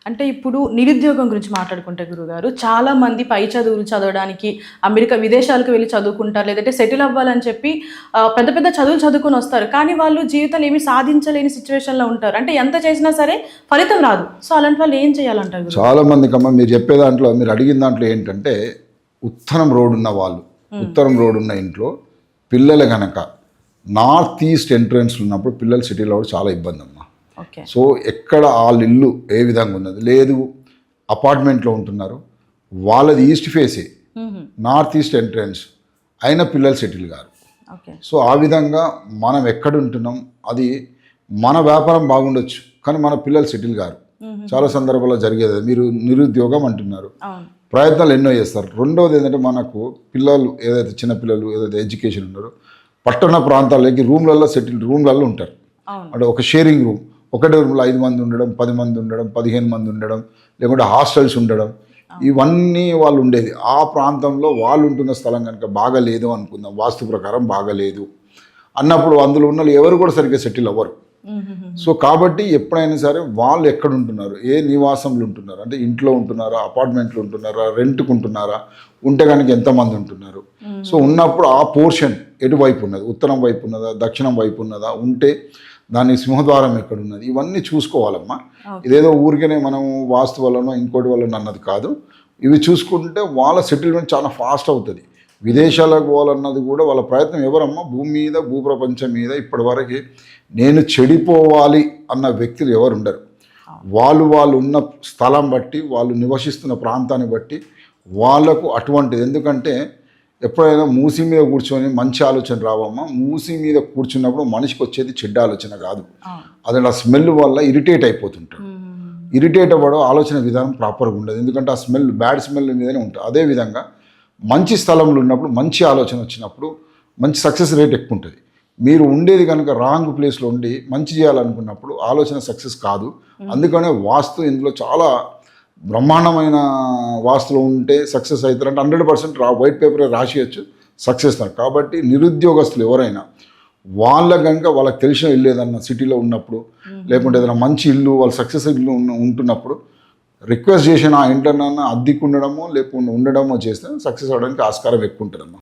అంటే ఇప్పుడు నిరుద్యోగం గురించి మాట్లాడుకుంటే గురుగారు, చాలా మంది పై చదువులు చదవడానికి అమెరికా విదేశాలకు వెళ్ళి చదువుకుంటారు, లేదంటే సెటిల్ అవ్వాలని చెప్పి పెద్ద పెద్ద చదువులు చదువుకొని వస్తారు. కానీ వాళ్ళు జీవితంలో ఏమీ సాధించలేని సిచ్యువేషన్లో ఉంటారు. అంటే ఎంత చేసినా సరే ఫలితం రాదు. సో అలాంటి వాళ్ళు ఏం చేయాలంటారు గురుగారు? చాలా మందికమ్మ మీరు చెప్పే దాంట్లో, మీరు అడిగిన దాంట్లో ఏంటంటే, ఉత్తరం రోడ్ ఉన్న వాళ్ళు, ఉత్తరం రోడ్ ఉన్న ఇంట్లో పిల్లలు గనక నార్త్ ఈస్ట్ ఎంట్రన్స్ ఉన్నప్పుడు పిల్లలు సిటీలో కూడా చాలా ఇబ్బంది అమ్మ. సో ఎక్కడ వాళ్ళ ఇల్లు ఏ విధంగా ఉన్నది లేదు, అపార్ట్మెంట్లో ఉంటున్నారు, వాళ్ళది ఈస్ట్ ఫేసే, నార్త్ ఈస్ట్ ఎంట్రన్స్ అయిన పిల్లలు సెటిల్ గారు. సో ఆ విధంగా మనం ఎక్కడ ఉంటున్నాం, అది మన వ్యాపారం బాగుండొచ్చు కానీ మన పిల్లలు సెటిల్ గారు. చాలా సందర్భాల్లో జరిగేది. మీరు నిరుద్యోగం అంటున్నారు, ప్రయత్నాలు ఎన్నో చేస్తారు. రెండవది ఏంటంటే, మనకు పిల్లలు ఏదైతే చిన్నపిల్లలు ఏదైతే ఎడ్యుకేషన్ ఉన్నారో పట్టణ ప్రాంతాలకి రూమ్లలో ఉంటారు. అంటే ఒక షేరింగ్ రూమ్, ఒకటే రూమ్లో 5 మంది ఉండడం, 10 మంది ఉండడం, 15 మంది ఉండడం, లేకుంటే హాస్టల్స్ ఉండడం, ఇవన్నీ వాళ్ళు ఉండేది. ఆ ప్రాంతంలో వాళ్ళు ఉంటున్న స్థలం కనుక బాగలేదు అనుకుందాం, వాస్తు ప్రకారం బాగలేదు అన్నప్పుడు అందులో ఉన్న ఎవరు కూడా సరిగ్గా సెటిల్ అవ్వరు. సో కాబట్టి ఎప్పుడైనా సరే వాళ్ళు ఎక్కడ ఉంటున్నారు, ఏ నివాసంలో ఉంటున్నారు, అంటే ఇంట్లో ఉంటున్నారా, అపార్ట్మెంట్లో ఉంటున్నారా, రెంట్కు ఉంటున్నారా, ఉంటే కనుక ఎంతమంది ఉంటున్నారు. సో ఉన్నప్పుడు ఆ పోర్షన్ ఎటువైపు ఉన్నది, ఉత్తరం వైపు ఉన్నదా, దక్షిణం వైపు ఉన్నదా, ఉంటే దాని సింహద్వారం ఎక్కడున్నది, ఇవన్నీ చూసుకోవాలమ్మా. ఇదేదో ఊరికనే మనం వాస్తు వలన ఇంకోటి వలన అన్నది కాదు. ఇవి చూసుకుంటే వాళ్ళ సెటిల్మెంట్ చాలా ఫాస్ట్ అవుతుంది. విదేశాలకు పోవాలన్నది కూడా వాళ్ళ ప్రయత్నం. ఎవరమ్మా భూమి మీద, భూప్రపంచం మీద ఇప్పటివరకు నేను చెడిపోవాలి అన్న వ్యక్తులు ఎవరు ఉండరు. వాళ్ళు ఉన్న స్థలం బట్టి, వాళ్ళు నివసిస్తున్న ప్రాంతాన్ని బట్టి వాళ్ళకు అటువంటిది. ఎందుకంటే ఎప్పుడైనా మూసి మీద కూర్చొని మంచి ఆలోచన రావమ్మా. మూసి మీద కూర్చున్నప్పుడు మనిషికి వచ్చేది చెడ్డ ఆలోచన కాదు, అది ఆ స్మెల్ వల్ల ఇరిటేట్ అయిపోతుంటాడు. ఇరిటేట్ అవ్వడం ఆలోచన విధానం ప్రాపర్గా ఉండదు, ఎందుకంటే ఆ స్మెల్ బ్యాడ్ స్మెల్ మీదనే ఉంటుంది. అదేవిధంగా మంచి స్థలంలో ఉన్నప్పుడు, మంచి ఆలోచన వచ్చినప్పుడు మంచి సక్సెస్ రేట్ ఎక్కువ ఉంటుంది. మీరు ఉండేది కనుక రాంగ్ ప్లేస్లో ఉండి మంచి చేయాలనుకున్నప్పుడు ఆలోచన సక్సెస్ కాదు. అందుకనే వాస్తు ఇందులో చాలా బ్రహ్మాండమైన వాస్తులో ఉంటే సక్సెస్ అవుతారంటే 100% వైట్ పేపర్ రాసియచ్చు, సక్సెస్. కాబట్టి నిరుద్యోగస్తులు ఎవరైనా వాళ్ళ కనుక వాళ్ళకి తెలిసిన ఇల్లు ఏదన్నా సిటీలో ఉన్నప్పుడు, లేకుంటే ఏదైనా మంచి ఇల్లు వాళ్ళ సక్సెస్ ఇల్లు ఉంటున్నప్పుడు రిక్వెస్ట్ చేసిన ఆ ఇంట్లో అద్దెకు ఉండడమో లేకుండా ఉండడమో చేస్తే సక్సెస్ అవ్వడానికి ఆస్కారం ఎక్కువ ఉంటుందమ్మా.